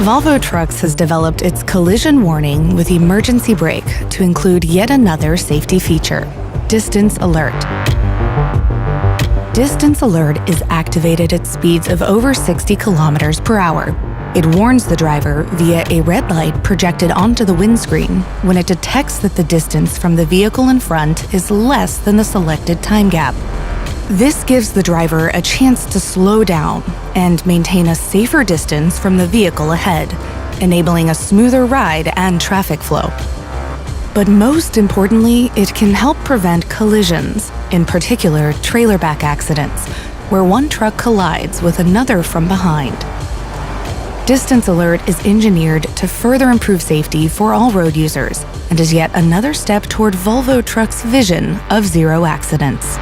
Volvo Trucks has developed its collision warning with emergency brake to include yet another safety feature: Distance Alert. Distance Alert is activated at speeds of over 60 kilometers per hour. It warns the driver via a red light projected onto the windscreen when it detects that the distance from the vehicle in front is less than the selected time gap. This gives the driver a chance to slow down and maintain a safer distance from the vehicle ahead, enabling a smoother ride and traffic flow. But most importantly, it can help prevent collisions, in particular trailer-back accidents, where one truck collides with another from behind. Distance Alert is engineered to further improve safety for all road users and is yet another step toward Volvo Trucks' vision of zero accidents.